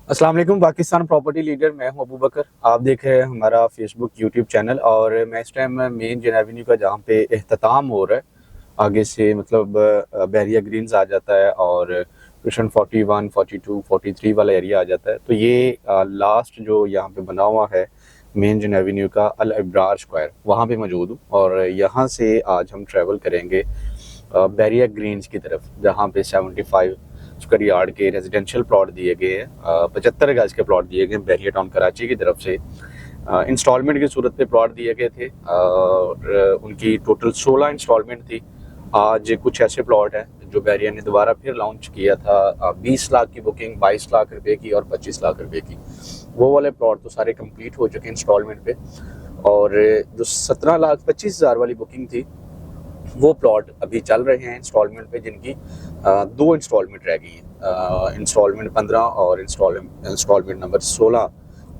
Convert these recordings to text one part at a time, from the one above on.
अस्सलाम वालेकुम। Pakistan property leader मैं हूं अबू बकर। आप देख रहे हैं हमारा फेसबुक यूट्यूब चैनल और मैं इस टाइम मेन जन एवेन्यू का जहां पे एख्तिताम हो रहा है, आगे से मतलब बैरिया ग्रीन्स आ जाता है और कृष्ण 41, 42, 43 वाला एरिया आ जाता है। तो ये लास्ट जो यहाँ पे बना हुआ है मेन जन एवेन्यू का अल इब्रार स्क्वायर, वहाँ पे मौजूद हूँ और यहाँ से आज हम ट्रैवल करेंगे बैरिया ग्रीन्स की तरफ, जहाँ पे 75 स्क्वायर यार्ड के रेजिडेंशियल प्लॉट दिए गए हैं। 75 गज के प्लॉट दिए गए बैरिया टाउन कराची की तरफ से। इंस्टॉलमेंट की सूरत पे प्लॉट दिए गए थे और उनकी टोटल 16 इंस्टॉलमेंट थी। आज कुछ ऐसे प्लॉट हैं जो बैरिया ने दोबारा फिर लॉन्च किया था। 20 लाख की बुकिंग, 22 लाख रुपए की और 25 लाख रुपए की, वो वाले प्लॉट तो सारे कंप्लीट हो चुके हैं इंस्टॉलमेंट पे। और जो 17 लाख 25 हज़ार वाली बुकिंग थी, वो प्लॉट अभी चल रहे हैं इंस्टॉलमेंट पे, जिनकी 2 इंस्टॉलमेंट रह गई हैं। इंस्टॉलमेंट 15 और इंस्टॉलमेंट नंबर 16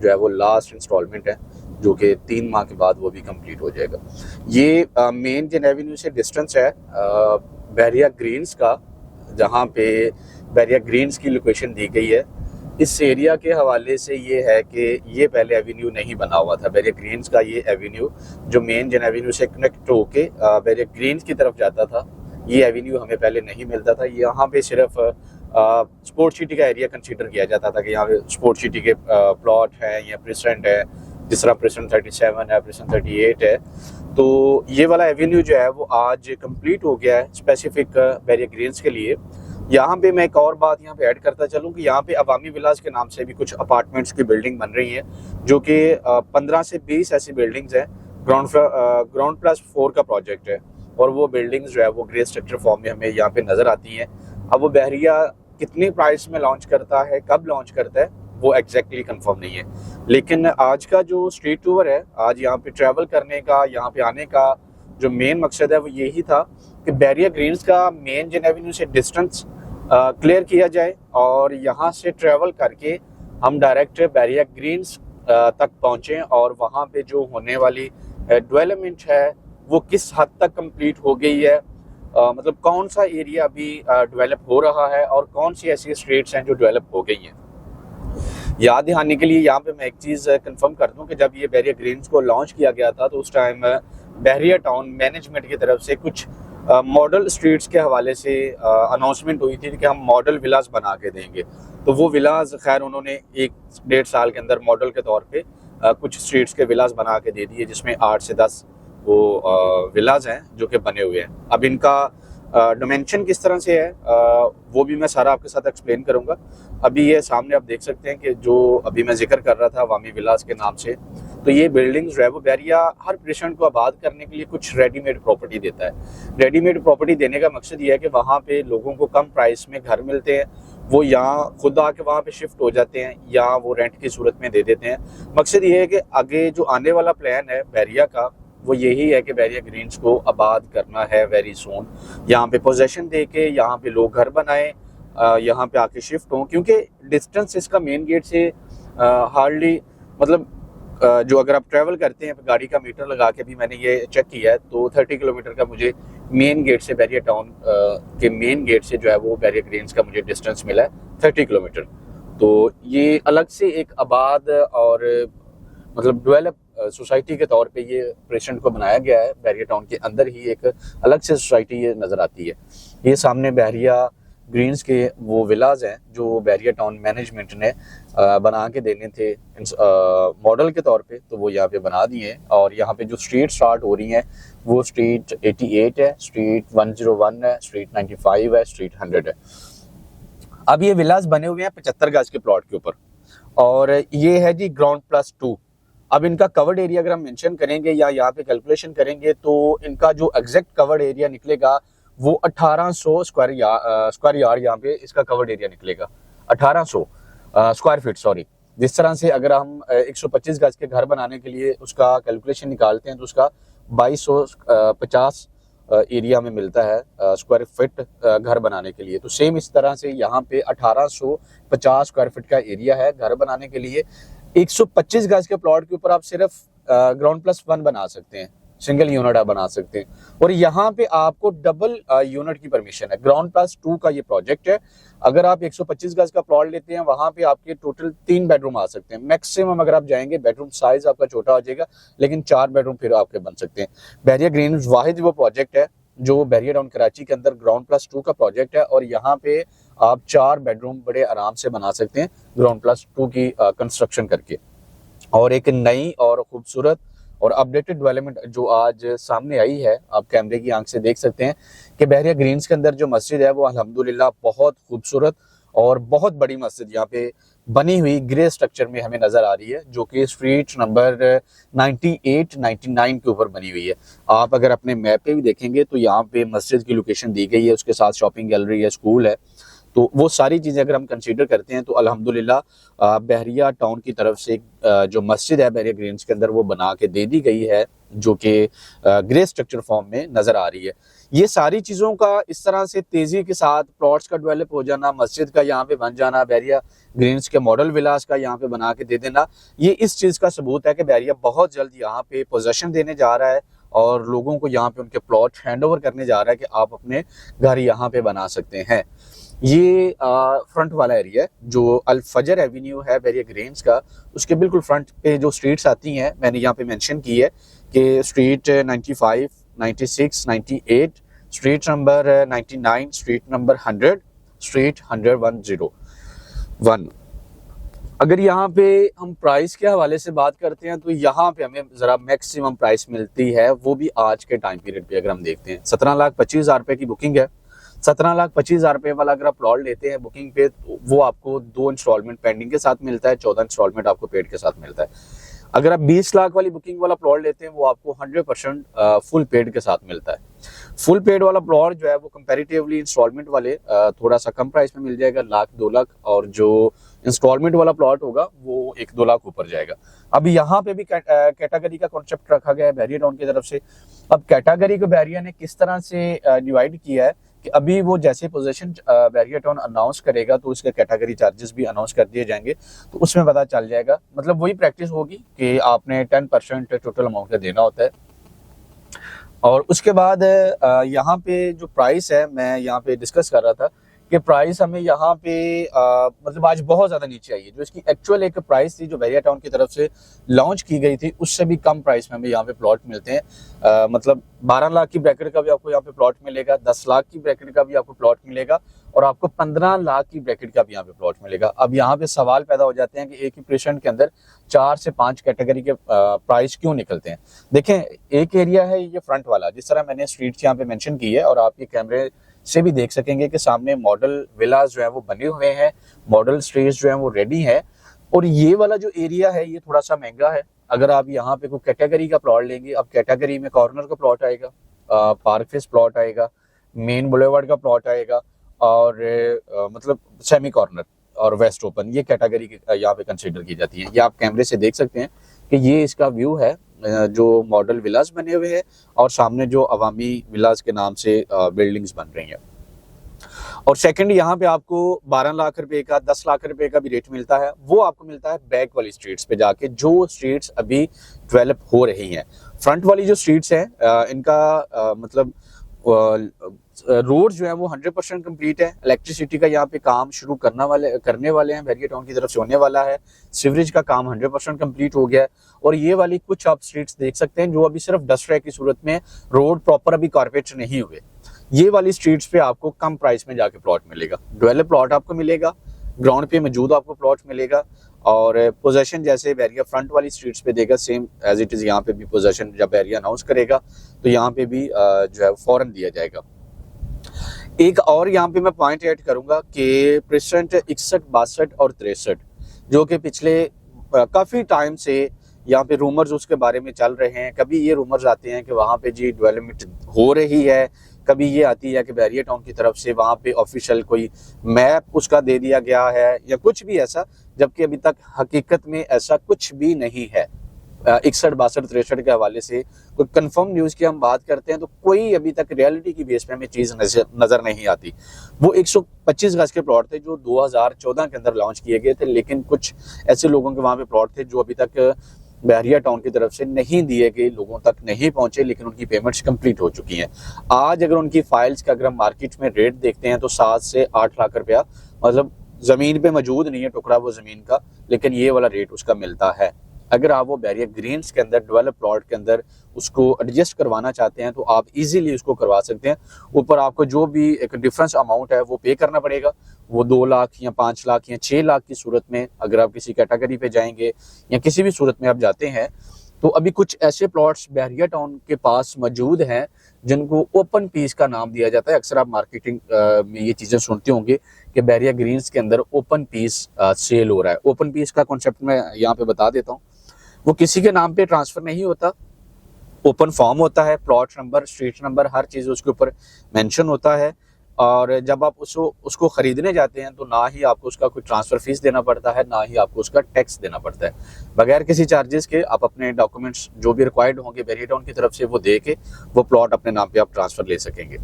जो है वो लास्ट इंस्टॉलमेंट है, जो कि 3 माह के बाद वो भी कंप्लीट हो जाएगा। ये मेन जन एवेन्यू से डिस्टेंस है बैरिया ग्रीन्स का, जहाँ पे बैरिया ग्रीन्स की लोकेशन दी गई है। इस एरिया के हवाले से ये है कि ये पहले एवेन्यू नहीं बना हुआ था। बैरिया ग्रीन्स का ये एवेन्यू जो मेन जन एवेन्यू से कनेक्ट होके बैरिया ग्रीन्स की तरफ जाता था, ये एवेन्यू हमें पहले नहीं मिलता था। यहाँ पे सिर्फ स्पोर्ट सिटी का एरिया कंसीडर किया जाता था कि यहाँ पे स्पोर्ट सिटी के प्लॉट हैं या प्रेसिडेंट है, जिस तरह प्रेसिडेंट 37 है, प्रेसिडेंट 38 है। तो ये वाला एवेन्यू जो है वो आज कंप्लीट हो गया है स्पेसिफिक बैरिया ग्रीन्स के लिए। यहाँ पे मैं एक और बात यहाँ पे ऐड करता चलूँ कि यहाँ पे अवामी विलास के नाम से भी कुछ अपार्टमेंट्स की बिल्डिंग बन रही है, जो कि 15 से 20 ऐसी बिल्डिंग्स हैं। ग्राउंड प्लस 4 का प्रोजेक्ट है और वो बिल्डिंग्स जो है वो ग्रे स्ट्रक्चर फॉर्म में हमें यहाँ पे नज़र आती हैं। अब वो बहरिया कितने प्राइस में लॉन्च करता है, कब लॉन्च करता है, वो एग्जैक्टली कंफर्म नहीं है। लेकिन आज का जो स्ट्रीट टूर है, आज यहाँ पे ट्रैवल करने का, यहाँ पे आने का जो मेन मकसद है वो यही था कि बैरिया ग्रीन्स का मेन जन एवेन्यू से डिस्टेंस क्लियर किया जाए और यहाँ से ट्रैवल करके हम डायरेक्ट बैरिया ग्रीन्स तक पहुँचें और वहाँ पे जो होने वाली डेवलपमेंट है वो किस हद तक कंप्लीट हो गई है, मतलब कौन सा एरिया अभी डेवलप हो रहा है और कौन सी ऐसी स्ट्रीट्स हैं जो डेवलप हो गई हैं। याद दिलाने के लिए यहाँ पे मैं एक चीज़ कंफर्म कर दूं कि जब ये बैरिया ग्रीन्स को लॉन्च किया गया था तो उस टाइम बैरिया टाउन मैनेजमेंट की तरफ से कुछ मॉडल स्ट्रीट्स के हवाले से अनाउंसमेंट हुई थी कि हम मॉडल विलास बना के देंगे। तो वो विलास खैर उन्होंने 1-1.5 साल के अंदर मॉडल के तौर पे कुछ स्ट्रीट्स के विलास बना के दे दिए, जिसमें 8 से 10 वो विलास हैं जो कि बने हुए हैं। अब इनका डिमेंशन किस तरह से है वो भी मैं सारा आपके साथ एक्सप्लेन करूंगा। अभी ये सामने आप देख सकते हैं कि जो अभी मैं जिक्र कर रहा था वामी विलास के नाम से, तो ये बिल्डिंग्स जो है वो बैरिया हर पेशेंट को आबाद करने के लिए कुछ रेडीमेड प्रॉपर्टी देता है। रेडीमेड प्रॉपर्टी देने का मकसद ये है कि वहाँ पे लोगों को कम प्राइस में घर मिलते हैं, वो यहाँ खुद आके वहाँ पे शिफ्ट हो जाते हैं या वो रेंट की सूरत में दे देते हैं। मकसद ये है कि आगे जो आने वाला प्लान है बैरिया का वो यही है कि बैरिया ग्रीन्स को आबाद करना है वेरी सून। यहाँ पे पोजेशन दे के यहाँ पे लोग घर बनाएं, यहाँ पे आके शिफ्ट हों, क्योंकि डिस्टेंस इसका मेन गेट से हार्डली मतलब जो अगर आप ट्रैवल करते हैं गाड़ी का मीटर लगा के भी मैंने ये चेक किया है तो 30 किलोमीटर का मुझे मेन गेट से बैरिया टाउन के मेन गेट से जो है वो बैरिया ग्रीन्स का मुझे डिस्टेंस मिला है 30 किलोमीटर। तो ये अलग से एक आबाद और मतलब डेवलप सोसाइटी के तौर पे ये प्रेसिडेंट को बनाया गया है। बैरिया टाउन के अंदर ही एक अलग से सोसाइटी ये नज़र आती है। ये सामने बैरिया ग्रीन्स के वो विलाज हैं जो बैरिया टाउन मैनेजमेंट ने बना के देने थे मॉडल के तौर पे, तो वो यहाँ पे बना दिए हैं। और यहाँ पे जो स्ट्रीट स्टार्ट हो रही हैं वो स्ट्रीट 88 है, स्ट्रीट 101 है, स्ट्रीट 95 है, स्ट्रीट 100 है। अब ये विलाज बने हुए हैं 75 गज के प्लॉट के ऊपर और ये है जी ग्राउंड प्लस 2। अब इनका कवर्ड एरिया अगर हम मेंशन करेंगे या यहाँ पे कैलकुलेशन करेंगे तो इनका जो एग्जैक्ट कवर्ड एरिया निकलेगा वो 1800 स्क्वायर यार्ड यहाँ पे इसका कवर्ड एरिया निकलेगा। 1800 स्क्वायर फीट, सॉरी। जिस तरह से अगर हम 125 गज के घर बनाने के लिए उसका कैलकुलेशन निकालते हैं तो उसका 2250 एरिया में मिलता है स्क्वायर फीट घर बनाने के लिए। तो सेम इस तरह से यहाँ पे 1850 स्क्वायर फीट का एरिया है घर बनाने के लिए। 125 गज के प्लॉट के ऊपर आप सिर्फ ग्राउंड प्लस 1 बना सकते हैं। सिंगल यूनिट आप बना सकते हैं। और यहाँ पे आपको डबल यूनिट की परमिशन है। ग्राउंड प्लस 2 का ये प्रोजेक्ट है। अगर आप 125 गज का प्लॉट लेते हैं, वहां पे आपके टोटल 3 बेडरूम आ सकते हैं मैक्सिमम। अगर आप जाएंगे बेडरूम साइज आपका छोटा हो जाएगा, लेकिन 4 बेडरूम फिर आपके बन सकते हैं। बैरिया ग्रीन वाहिद वो प्रोजेक्ट है जो बैरिया टाउन कराची के अंदर ग्राउंड प्लस 2 का प्रोजेक्ट है, और यहाँ पे आप 4 बेडरूम बड़े आराम से बना सकते हैं ग्राउंड प्लस 2 की कंस्ट्रक्शन करके। और एक नई और खूबसूरत और अपडेटेड डेवलपमेंट जो आज सामने आई है, आप कैमरे की आंख से देख सकते हैं कि बहरिया ग्रीन्स के अंदर जो मस्जिद है वो अल्हम्दुलिल्लाह बहुत खूबसूरत और बहुत बड़ी मस्जिद यहाँ पे बनी हुई ग्रे स्ट्रक्चर में हमें नजर आ रही है, जो कि स्ट्रीट नंबर 98 99 के ऊपर बनी हुई है। आप अगर अपने मैप पे भी देखेंगे तो यहाँ पे मस्जिद की लोकेशन दी गई है, उसके साथ शॉपिंग गैलरी है, स्कूल है। तो वो सारी चीज़ें अगर हम कंसीडर करते हैं तो अल्हम्दुलिल्लाह बहरिया टाउन की तरफ से जो मस्जिद है बहरिया ग्रीन्स के अंदर वो बना के दे दी गई है, जो कि ग्रे स्ट्रक्चर फॉर्म में नज़र आ रही है। ये सारी चीज़ों का इस तरह से तेज़ी के साथ प्लॉट्स का डेवलप हो जाना, मस्जिद का यहाँ पे बन जाना, बहरिया ग्रीन्स के मॉडल विलास का यहाँ पे बना के दे देना, ये इस चीज़ का सबूत है कि बहरिया बहुत जल्द यहाँ पे पोजेशन देने जा रहा है और लोगों को यहाँ पे उनके प्लॉट हैंड ओवर करने जा रहा है कि आप अपने घर यहाँ पे बना सकते हैं। ये फ्रंट वाला एरिया है जो अल फजर एवेन्यू है बहरिया ग्रीन्स का, उसके बिल्कुल फ्रंट पे जो स्ट्रीट्स आती हैं मैंने यहाँ पे मेंशन की है कि street 95, 96, 98, street number 99, street number 100, street 101। अगर यहाँ पे हम प्राइस के हवाले से बात करते हैं तो यहाँ पे हमें ज़रा मैक्सिमम प्राइस मिलती है, वो भी आज के टाइम पीरियड पे अगर हम देखते हैं 17,25,000 रुपये की बुकिंग है। 17,25,000 रुपये वाला अगर आप प्लॉट लेते हैं बुकिंग पे तो वो आपको 2 इंस्टॉलमेंट पेंडिंग के साथ मिलता है, 14 इंस्टॉलमेंट आपको पेड के साथ मिलता है। अगर आप 20 लाख वाली बुकिंग वाला प्लॉट लेते हैं वो आपको 100% फुल पेड के साथ मिलता है। फुल पेड वाला प्लॉट जो है वो कंपैरेटिवली इंस्टॉलमेंट वाले थोड़ा सा कम प्राइस में मिल जाएगा, 1,00,000 2 लाख, और जो इंस्टॉलमेंट वाला प्लॉट होगा वो 1-2 लाख ऊपर जाएगा। अब यहाँ पे भी कैटेगरी का कॉन्सेप्ट रखा गया है बैरिया टाउन की तरफ से। अब कैटेगरी को बैरिया ने किस तरह से डिवाइड किया है कि अभी वो जैसे पोजीशन बैरिया टाउन अनाउंस करेगा तो उसके कैटेगरी चार्जेस भी अनाउंस कर दिए जाएंगे, तो उसमें पता चल जाएगा। मतलब वही प्रैक्टिस होगी कि आपने 10% टोटल अमाउंट का देना होता है। और उसके बाद यहाँ पे जो प्राइस है मैं यहाँ पे डिस्कस कर रहा था कि प्राइस हमें यहाँ पे मतलब आज बहुत ज़्यादा नीचे आई है। जो इसकी एक्चुअल एक प्राइस थी जो बैरिया टाउन की तरफ से लॉन्च की गई थी उससे भी कम प्राइस में हमें यहाँ पे प्लॉट मिलते हैं। मतलब 12 लाख की ब्रैकेट का भी आपको यहाँ पे प्लॉट मिलेगा, 10 लाख की ब्रैकेट का भी आपको प्लॉट मिलेगा, और आपको 15 लाख की ब्रैकेट का भी यहाँ पे प्लॉट मिलेगा। अब यहाँ पे सवाल पैदा हो जाते हैं कि एक ही पेशेंट के अंदर 4 से 5 कैटेगरी के प्राइस क्यों निकलते हैं। देखें, एक एरिया है ये फ्रंट वाला, जिस तरह मैंने स्ट्रीट्स यहाँ पे मेंशन की है और आप ये कैमरे से भी देख सकेंगे कि सामने मॉडल विलास जो है वो बने हुए हैं, मॉडल स्ट्रीट्स जो है वो रेडी है। और ये वाला जो एरिया है ये थोड़ा सा महंगा है। अगर आप यहाँ पे कोई कैटेगरी का प्लॉट लेंगे, अब कैटेगरी में कॉर्नर का प्लॉट आएगा, पार्क फेस प्लॉट आएगा, मेन बुलेवार्ड का प्लॉट आएगा, और मतलब सेमी कॉर्नर और वेस्ट ओपन, ये कैटेगरी यहाँ पे कंसीडर की जाती है। ये आप कैमरे से देख सकते हैं कि ये इसका व्यू है जो मॉडल विलास बने हुए हैं और सामने जो अवामी विलास के नाम से बिल्डिंग्स बन रही हैं। और सेकंड, यहाँ पे आपको 12 लाख रुपए का, 10 लाख रुपए का भी रेट मिलता है, वो आपको मिलता है बैक वाली स्ट्रीट्स पे जाके, जो स्ट्रीट्स अभी डेवलप हो रही हैं। फ्रंट वाली जो स्ट्रीट्स हैं इनका मतलब रोड जो है वो 100% कंप्लीट है। इलेक्ट्रिसिटी का यहाँ पे काम शुरू करने वाले हैं, बैरिया टाउन की तरफ से होने वाला है। सीवरेज का काम 100% कंप्लीट हो गया है। और ये वाली कुछ आप स्ट्रीट्स देख सकते हैं जो अभी सिर्फ डस्ट ट्रैक की सूरत में, रोड प्रॉपर अभी कारपेट नहीं हुए। ये वाली स्ट्रीट्स पे आपको कम प्राइस में जाके प्लॉट मिलेगा, डेवलप प्लॉट आपको मिलेगा, ग्राउंड पे मौजूद आपको प्लॉट मिलेगा, और पोजेशन जैसे बैरिया फ्रंट वाली स्ट्रीट्स पे देगा सेम एज इट इज यहाँ पे भी पोजेशन जब बैरिया अनाउंस करेगा तो यहाँ पे भी जो है फौरन दिया जाएगा। एक और यहाँ पे मैं पॉइंट ऐड करूंगा कि प्रेसिडेंट 61, 62 और 63 जो कि पिछले काफी टाइम से यहाँ पे रूमर्स उसके बारे में चल रहे हैं। कभी ये रूमर्स आते हैं कि वहाँ पे जी डेवलपमेंट हो रही है, कभी ये आती है कि बैरिया टाउन की तरफ से वहाँ पे ऑफिशियल कोई मैप उसका दे दिया गया है या कुछ भी ऐसा, जबकि अभी तक हकीकत में ऐसा कुछ भी नहीं है। 61, 62, 63 के हवाले से कोई कंफर्म न्यूज़ की हम बात करते हैं तो कोई अभी तक रियलिटी की बेस पे हमें चीज़ नज़र नहीं आती। वो 125 गज के प्लॉट थे जो 2014 के अंदर लॉन्च किए गए थे, लेकिन कुछ ऐसे लोगों के वहाँ पे प्लॉट थे जो अभी तक बहरिया टाउन की तरफ से नहीं दिए गए, लोगों तक नहीं पहुंचे, लेकिन उनकी पेमेंट्स कंप्लीट हो चुकी हैं। आज अगर उनकी फाइल्स का अगर हम मार्केट में रेट देखते हैं तो 7 से 8 लाख रुपया मतलब ज़मीन पे मौजूद नहीं है टुकड़ा वो ज़मीन का, लेकिन ये वाला रेट उसका मिलता है। अगर आप वो बैरिया ग्रीन्स के अंदर डेवलप प्लॉट के अंदर उसको एडजस्ट करवाना चाहते हैं तो आप इजीली उसको करवा सकते हैं। ऊपर आपको जो भी एक डिफरेंस अमाउंट है वो पे करना पड़ेगा, वो 2 लाख या 5 लाख या 6 लाख की सूरत में अगर आप किसी कैटेगरी पे जाएंगे या किसी भी सूरत में आप जाते हैं। तो अभी कुछ ऐसे प्लॉट्स बहरिया टाउन के पास मौजूद हैं जिनको ओपन पीस का नाम दिया जाता है। अक्सर आप मार्केटिंग में ये चीज़ें सुनते होंगे कि बहरिया ग्रीन्स के अंदर ओपन पीस सेल हो रहा है। ओपन पीस का कॉन्सेप्ट मैं यहाँ पे बता देता हूँ। वो किसी के नाम पे ट्रांसफर नहीं होता, ओपन फॉर्म होता है, प्लॉट नंबर, स्ट्रीट नंबर, हर चीज़ उसके ऊपर मेंशन होता है। और जब आप उसको खरीदने जाते हैं तो ना ही आपको उसका कोई ट्रांसफ़र फीस देना पड़ता है, ना ही आपको उसका टैक्स देना पड़ता है। बगैर किसी चार्जेस के आप अपने डॉक्यूमेंट्स जो भी रिक्वायर्ड होंगे बहरिया टाउन की तरफ से वो दे के वो प्लॉट अपने नाम पे आप ट्रांसफ़र ले सकेंगे।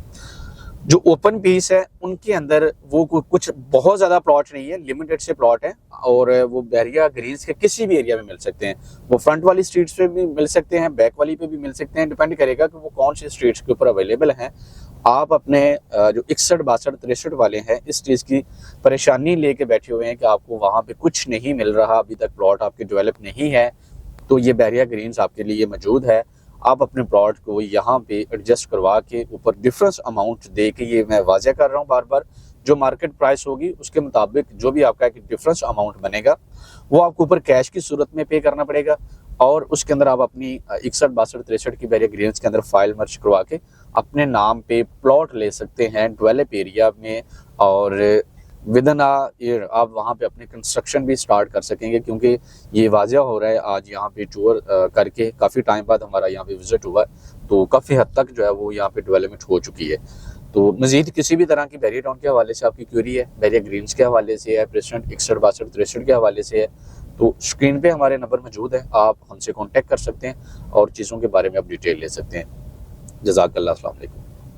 जो ओपन पीस है उनके अंदर वो कुछ बहुत ज़्यादा प्लॉट नहीं है, लिमिटेड से प्लॉट है और वो बहरिया ग्रीन्स के किसी भी एरिया में मिल सकते हैं। वो फ्रंट वाली स्ट्रीट्स पे भी मिल सकते हैं, बैक वाली पे भी मिल सकते हैं, डिपेंड करेगा कि वो कौन सी स्ट्रीट्स के ऊपर अवेलेबल हैं। आप अपने जो 61, 62, 63 वाले हैं इस चीज़ की परेशानी लेके बैठे हुए हैं कि आपको वहाँ पे कुछ नहीं मिल रहा, अभी तक प्लॉट आपके डेवलप नहीं है, तो ये बहरिया ग्रीन्स आपके लिए मौजूद है। आप अपने प्लॉट को यहाँ पे एडजस्ट करवा के ऊपर डिफरेंस अमाउंट दे के, ये मैं वाज़ह कर रहा हूँ बार बार, जो मार्केट प्राइस होगी उसके मुताबिक जो भी आपका एक डिफरेंस अमाउंट बनेगा वो आपको ऊपर कैश की सूरत में पे करना पड़ेगा। और उसके अंदर आप अपनी 61, 62, 63 की बहरिया ग्रीन्स के अंदर फाइल मर्ज करवा के अपने नाम पे प्लॉट ले सकते हैं डेवलप एरिया में, और विद इन अ ईयर आप वहाँ पे अपनी कंस्ट्रक्शन भी स्टार्ट कर सकेंगे। क्योंकि ये वाज़ह हो रहा है, आज यहाँ पे टूर करके काफ़ी टाइम बाद हमारा यहाँ पे विजिट हुआ है तो काफ़ी हद तक जो है वो यहाँ पे डेवलपमेंट हो चुकी है। तो मज़ीद किसी भी तरह की बहरिया टाउन के हवाले से आपकी क्वेरी है, बहरिया ग्रीन्स के हवाले से है, प्रेसिडेंट 61, 62, 63 के हवाले से है, तो स्क्रीन पे हमारे नंबर मौजूद है, आप हमसे कॉन्टेक्ट कर सकते हैं और चीज़ों के बारे में आप डिटेल ले सकते हैं। जज़ाकल्लाह, अस्सलाम वालेकुम।